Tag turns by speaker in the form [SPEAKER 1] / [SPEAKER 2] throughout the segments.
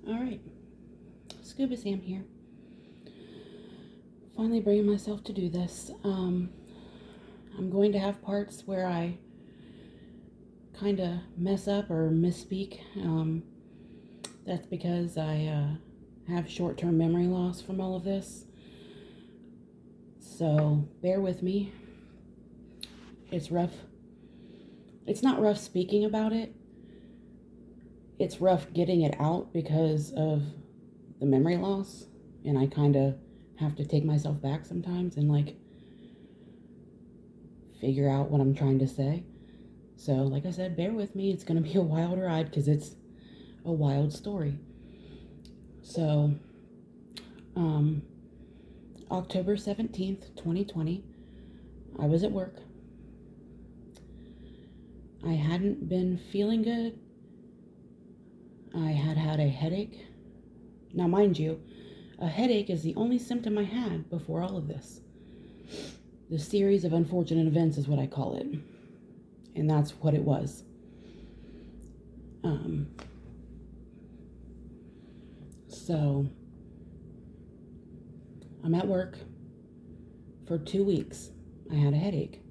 [SPEAKER 1] Alright, Scuba Sam here. Finally bringing myself to do this. I'm going to have parts where I kind of mess up or misspeak. That's because I have short-term memory loss from all of this. So bear with me. It's rough. It's not rough speaking about it. It's rough getting it out because of the memory loss. And I kind of have to take myself back sometimes and figure out what I'm trying to say. So like I said, bear with me. It's going to be a wild ride because it's a wild story. So October 17th, 2020, I was at work. I hadn't been feeling good. I had a headache. Now, mind you, a headache is the only symptom I had before all of this. The series of unfortunate events is what I call it. And that's what it was. So, I'm at work. For 2 weeks, I had a headache.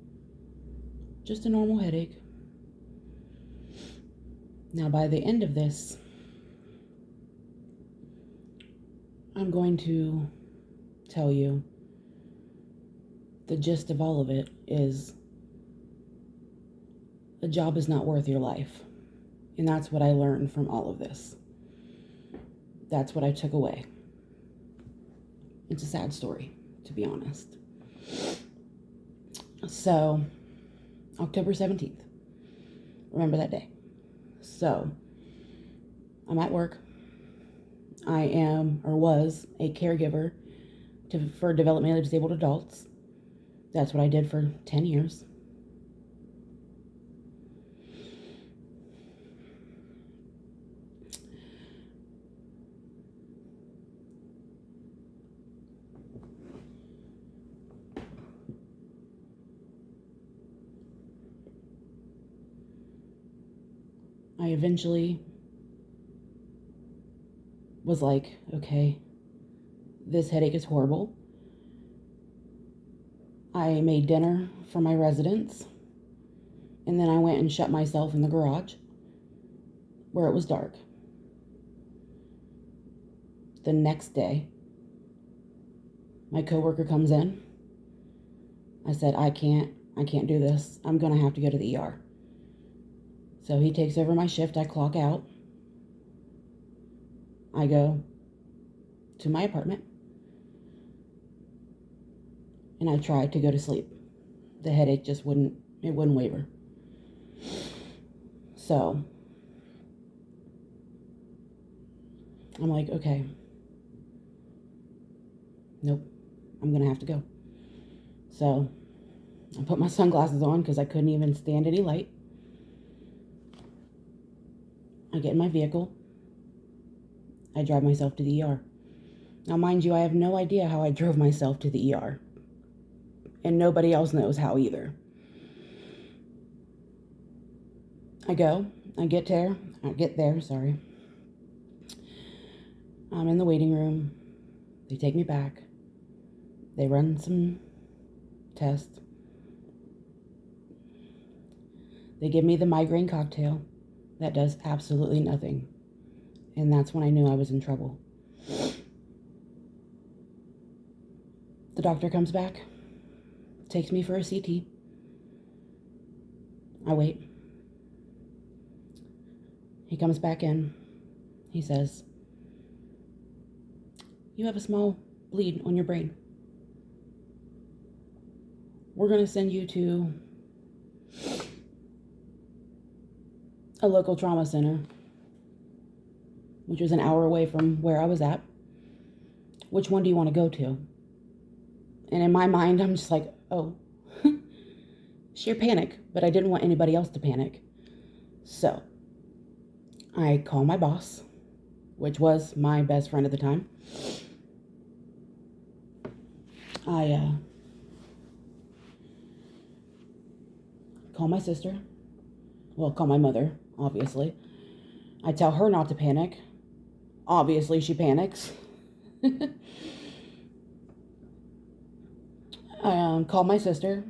[SPEAKER 1] Just a normal headache. Now, by the end of this, I'm going to tell you the gist of all of it is a job is not worth your life. And that's what I learned from all of this. That's what I took away. It's a sad story, to be honest. So, October 17th. Remember that day. So, I'm at work. I am, or was, a caregiver for developmentally disabled adults. That's what I did for 10 years. I eventually was like, okay, this headache is horrible. I made dinner for my residents, and then I went and shut myself in the garage where it was dark. The next day, my coworker comes in. I said, I can't do this. I'm going to have to go to the ER. So he takes over my shift. I clock out. I go to my apartment. And I tried to go to sleep. The headache just wouldn't waver. So I'm like, okay. Nope. I'm going to have to go. So I put my sunglasses on because I couldn't even stand any light. I get in my vehicle. I drive myself to the ER. Now, mind you, I have no idea how I drove myself to the ER. And nobody else knows how either. I get there, I'm in the waiting room. They take me back. They run some tests. They give me the migraine cocktail that does absolutely nothing. And that's when I knew I was in trouble. The doctor comes back, takes me for a CT. I wait. He comes back in. He says, you have a small bleed on your brain. We're going to send you to a local trauma center, which was an hour away from where I was at. Which one do you want to go to? And in my mind, I'm just like, oh, sheer panic, but I didn't want anybody else to panic. So I call my boss, which was my best friend at the time. I call my sister. Well, call my mother, obviously. I tell her not to panic. Obviously, she panics. I called my sister,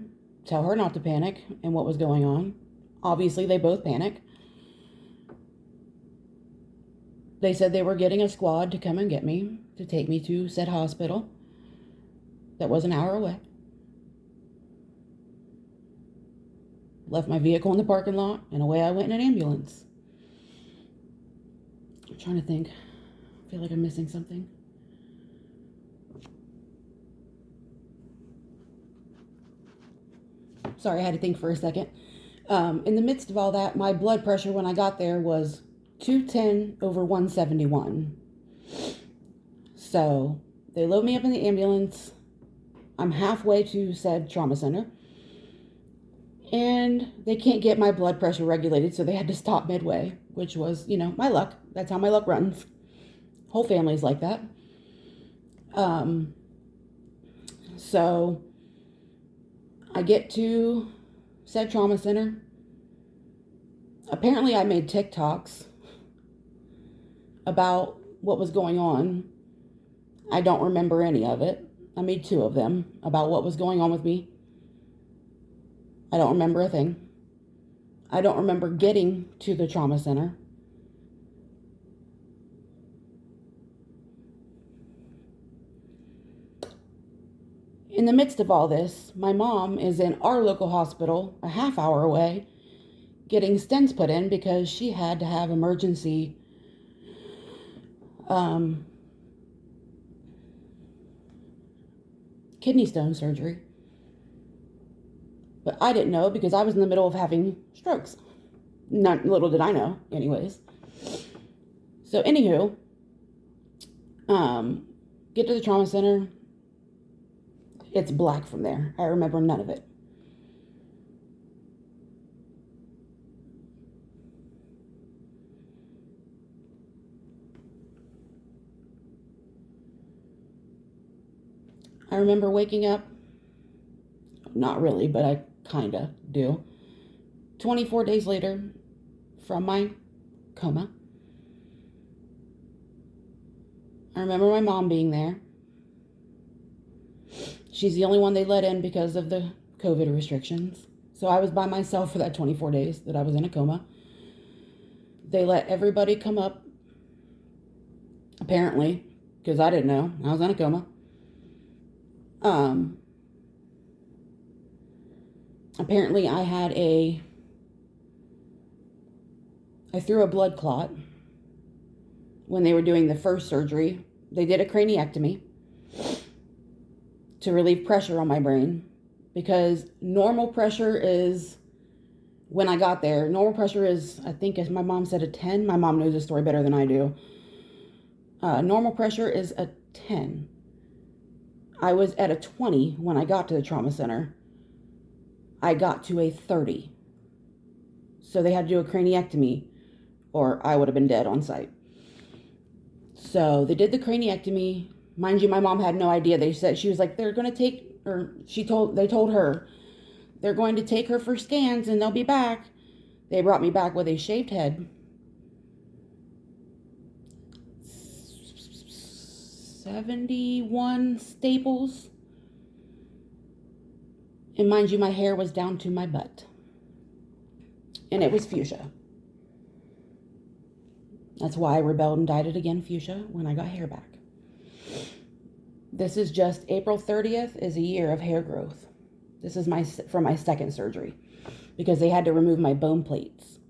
[SPEAKER 1] tell her not to panic and what was going on. Obviously, they both panic. They said they were getting a squad to come and get me, to take me to said hospital that was an hour away. Left my vehicle in the parking lot, and away I went in an ambulance. I'm trying to think. I feel like I'm missing something. Sorry, I had to think for a second. In the midst of all that, my blood pressure when I got there was 210/171. So they load me up in the ambulance. I'm halfway to said trauma center. And they can't get my blood pressure regulated, so they had to stop midway, which was, my luck. That's how my luck runs. Whole family's like that. So I get to said trauma center. Apparently I made TikToks about what was going on. I don't remember any of it. I made 2 of them about what was going on with me. I don't remember a thing. I don't remember getting to the trauma center. In the midst of all this, my mom is in our local hospital a half hour away getting stents put in because she had to have emergency kidney stone surgery. But I didn't know because I was in the middle of having strokes. Not little did I know, anyways. So, anywho, get to the trauma center. It's black from there. I remember none of it. I remember waking up. Not really, but I kind of do. 24 days later from my coma. I remember my mom being there. She's the only one they let in because of the COVID restrictions. So I was by myself for that 24 days that I was in a coma. They let everybody come up, apparently, because I didn't know. I was in a coma. Apparently I threw a blood clot when they were doing the first surgery. They did a craniectomy to relieve pressure on my brain because normal pressure is, when I got there, normal pressure is, I think as my mom said, a 10. My mom knows this story better than I do. Normal pressure is a 10. I was at a 20 when I got to the trauma center. I got to a 30. So they had to do a craniectomy or I would have been dead on site. So they did the craniectomy. Mind you, my mom had no idea. They said, she was like, they're going to take, or they told her, they're going to take her for scans and they'll be back. They brought me back with a shaved head. 71 staples. And mind you, my hair was down to my butt. And it was fuchsia. That's why I rebelled and dyed it again fuchsia when I got hair back. This is just April 30th is a year of hair growth. This is from my second surgery because they had to remove my bone plates,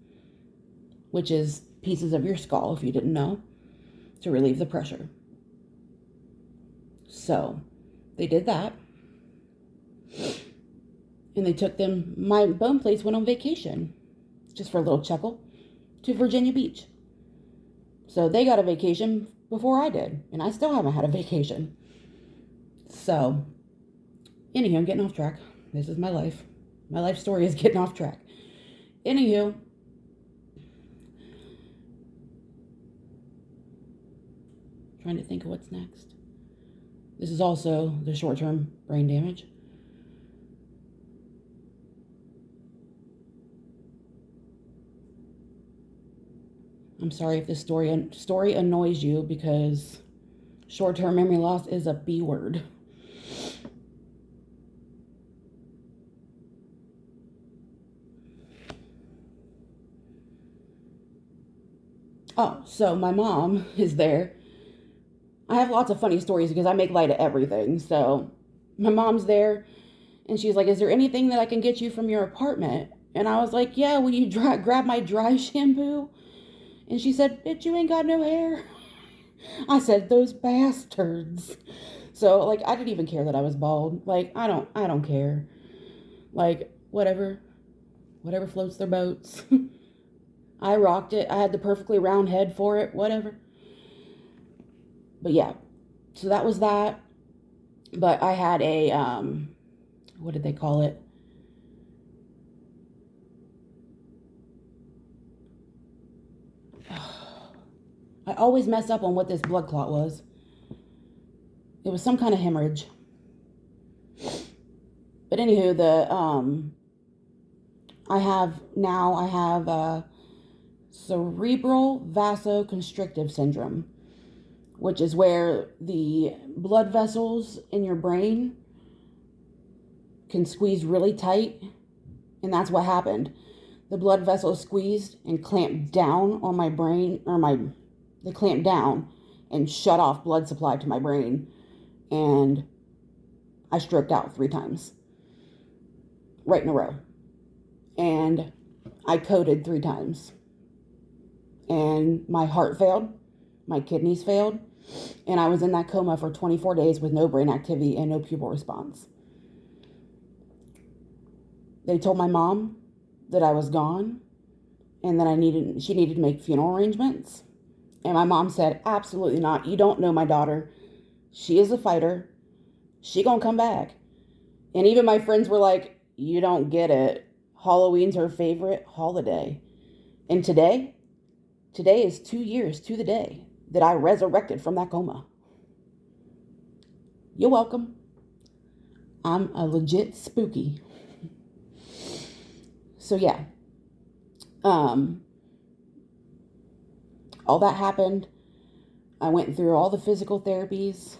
[SPEAKER 1] which is pieces of your skull, if you didn't know, to relieve the pressure. So they did that. And they took them, my bone plates went on vacation, just for a little chuckle, to Virginia Beach. So they got a vacation before I did, and I still haven't had a vacation. So, anywho, I'm getting off track. This is my life. My life story is getting off track. Anywho, trying to think of what's next. This is also the short-term brain damage. I'm sorry if this story annoys you, because short-term memory loss is a B word. Oh, so my mom is there. I have lots of funny stories because I make light of everything. So my mom's there, and she's like, "Is there anything that I can get you from your apartment?" And I was like, "Yeah, will you grab my dry shampoo?" And she said, "Bitch, you ain't got no hair." I said, "Those bastards." So like, I didn't even care that I was bald. Like, I don't care. Like, whatever floats their boats. I rocked it. I had the perfectly round head for it. Whatever. But yeah, so that was that. But I had a what did they call it? I always mess up on what this blood clot was. It was some kind of hemorrhage. But anywho, I have cerebral vasoconstrictive syndrome, which is where the blood vessels in your brain can squeeze really tight, and that's what happened. The blood vessels squeezed and clamped down on my brain, they clamped down and shut off blood supply to my brain, and I stroked out 3 times right in a row, and I coded 3 times, and my heart failed, my kidneys failed, and I was in that coma for 24 days with no brain activity and no pupil response. They told my mom that I was gone and that she needed to make funeral arrangements. And my mom said, "Absolutely not. You don't know my daughter. She is a fighter. She gonna come back." And even my friends were like, "You don't get it. Halloween's her favorite holiday." And today is 2 years to the day that I resurrected from that coma. You're welcome. I'm a legit spooky. So yeah, all that happened. I went through all the physical therapies.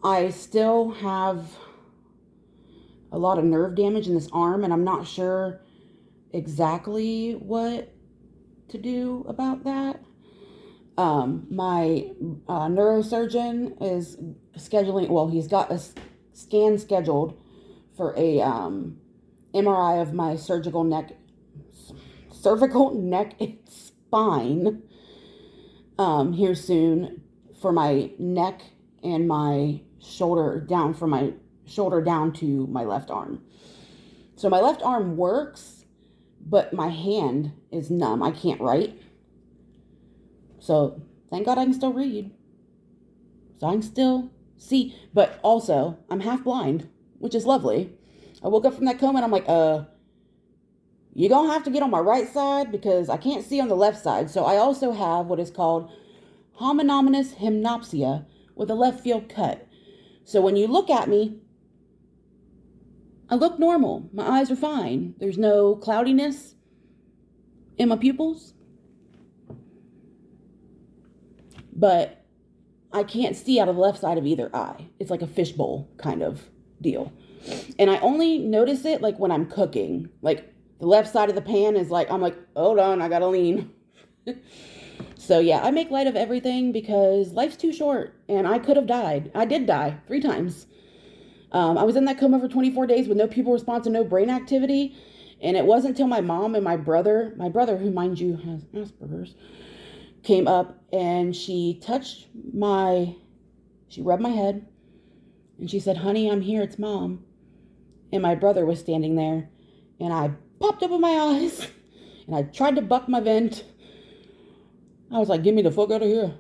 [SPEAKER 1] I still have a lot of nerve damage in this arm, and I'm not sure exactly what to do about that. My neurosurgeon is scheduling, well, he's got a scan scheduled for a MRI of my cervical neck and spine here soon, for my neck and my shoulder down, from my shoulder down to my left arm. So my left arm works, but my hand is numb. I can't write. So thank God I can still read. So I can still see, but also I'm half blind, which is lovely. I woke up from that coma and I'm like, you're going to have to get on my right side because I can't see on the left side. So I also have what is called homonymous hemiplegia with a left field cut. So when you look at me, I look normal. My eyes are fine. There's no cloudiness in my pupils. But I can't see out of the left side of either eye. It's like a fishbowl kind of deal. And I only notice it like when I'm cooking. Like the left side of the pan is like, I'm like, hold on, I gotta lean. So yeah, I make light of everything because life's too short and I could have died. I did die 3 times. I was in that coma for 24 days with no pupil response and no brain activity. And it wasn't until my mom and my brother, who mind you has Asperger's, came up and she rubbed my head and she said, "Honey, I'm here, it's Mom." And my brother was standing there and I popped up in my eyes and I tried to buck my vent. I was like, "Get me the fuck out of here."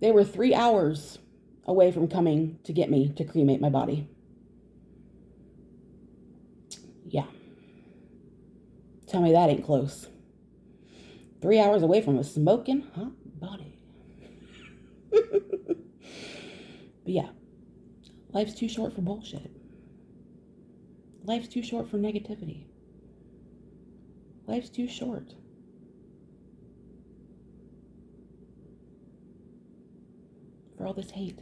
[SPEAKER 1] They were 3 hours away from coming to get me to cremate my body. Yeah. Tell me that ain't close. 3 hours away from a smoking hot body. But yeah, life's too short for bullshit. Life's too short for negativity. Life's too short. for all this hate.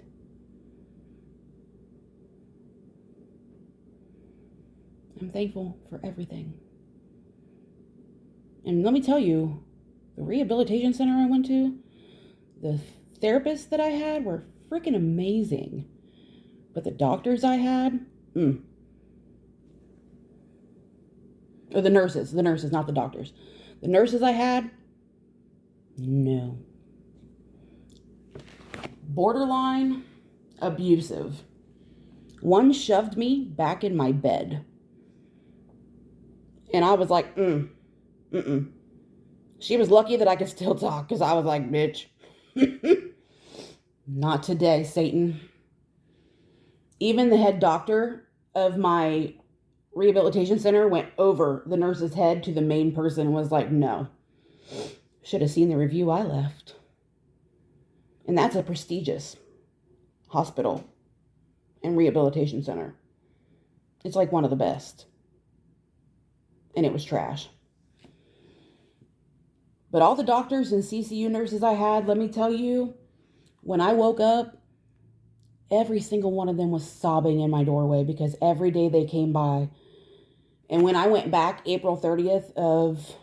[SPEAKER 1] I'm thankful for everything. And let me tell you, the rehabilitation center I went to, the therapists that I had were freaking amazing. But the doctors I had, or the nurses, not the doctors. The nurses I had, no. Borderline abusive. One shoved me back in my bed. And I was like, She was lucky that I could still talk, because I was like, bitch. Not today, Satan. Even the head doctor of my rehabilitation center went over the nurse's head to the main person and was like, no. Should have seen the review I left. And that's a prestigious hospital and rehabilitation center. It's like one of the best. And it was trash. But all the doctors and CCU nurses I had, let me tell you, when I woke up, every single one of them was sobbing in my doorway because every day they came by. And when I went back April 30th of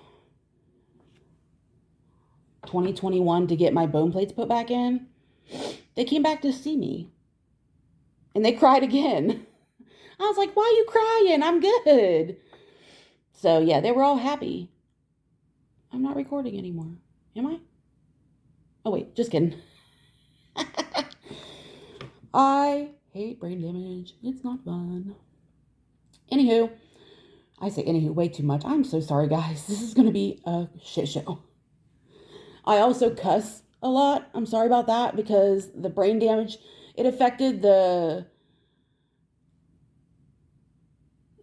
[SPEAKER 1] 2021 to get my bone plates put back in, they came back to see me. And they cried again. I was like, why are you crying? I'm good. So yeah, they were all happy. I'm not recording anymore. Am I? Oh wait, just kidding. I hate brain damage. It's not fun. Anywho, I say anywho way too much. I'm so sorry, guys. This is going to be a shit show. I also cuss a lot. I'm sorry about that because the brain damage, it affected the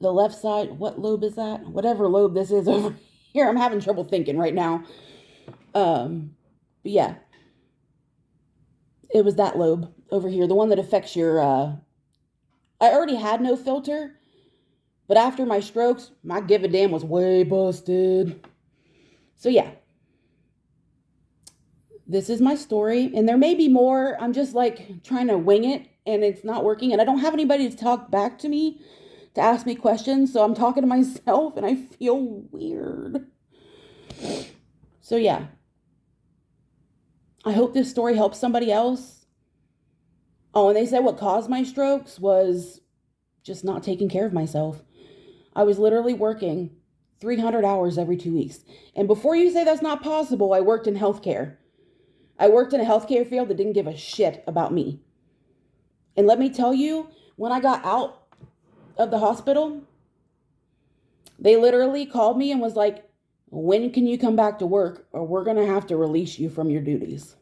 [SPEAKER 1] left side. What lobe is that? Whatever lobe this is over here. I'm having trouble thinking right now. But yeah. It was that lobe over here, the one that affects your, I already had no filter, but after my strokes, my give a damn was way busted. So yeah, this is my story, and there may be more. I'm just like trying to wing it, and it's not working, and I don't have anybody to talk back to me, to ask me questions, so I'm talking to myself, and I feel weird. So yeah. I hope this story helps somebody else. Oh, and they said what caused my strokes was just not taking care of myself. I was literally working 300 hours every 2 weeks. And before you say that's not possible, I worked in healthcare. I worked in a healthcare field that didn't give a shit about me. And let me tell you, when I got out of the hospital, they literally called me and was like, when can you come back to work, or we're going to have to release you from your duties?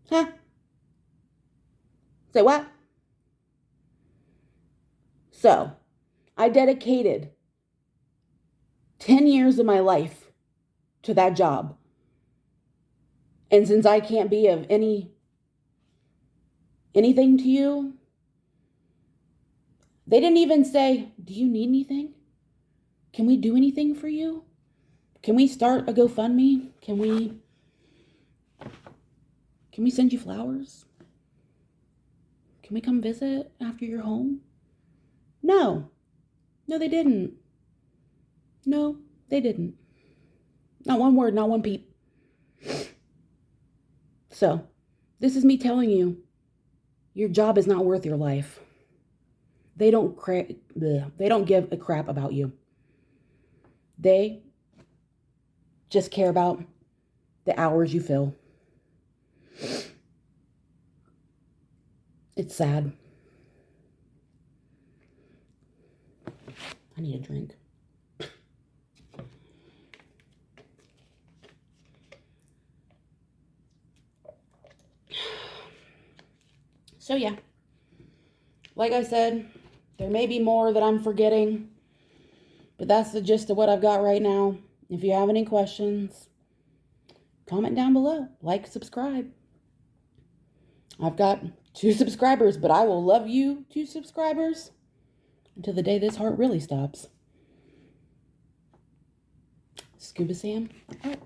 [SPEAKER 1] Huh? Say what? So, I dedicated 10 years of my life to that job. And since I can't be of anything to you, they didn't even say, do you need anything? Can we do anything for you? Can we start a GoFundMe? Can we send you flowers? Can we come visit after you're home? No. No, they didn't. No, they didn't. Not one word, not one peep. So, this is me telling you, your job is not worth your life. They don't give a crap about you. They just care about the hours you fill. It's sad. I need a drink. So yeah, like I said, there may be more that I'm forgetting, but that's the gist of what I've got right now. If you have any questions, comment down below, like, subscribe. I've got 2 subscribers, but I will love you 2 subscribers until the day this heart really stops. Scuba Sam out.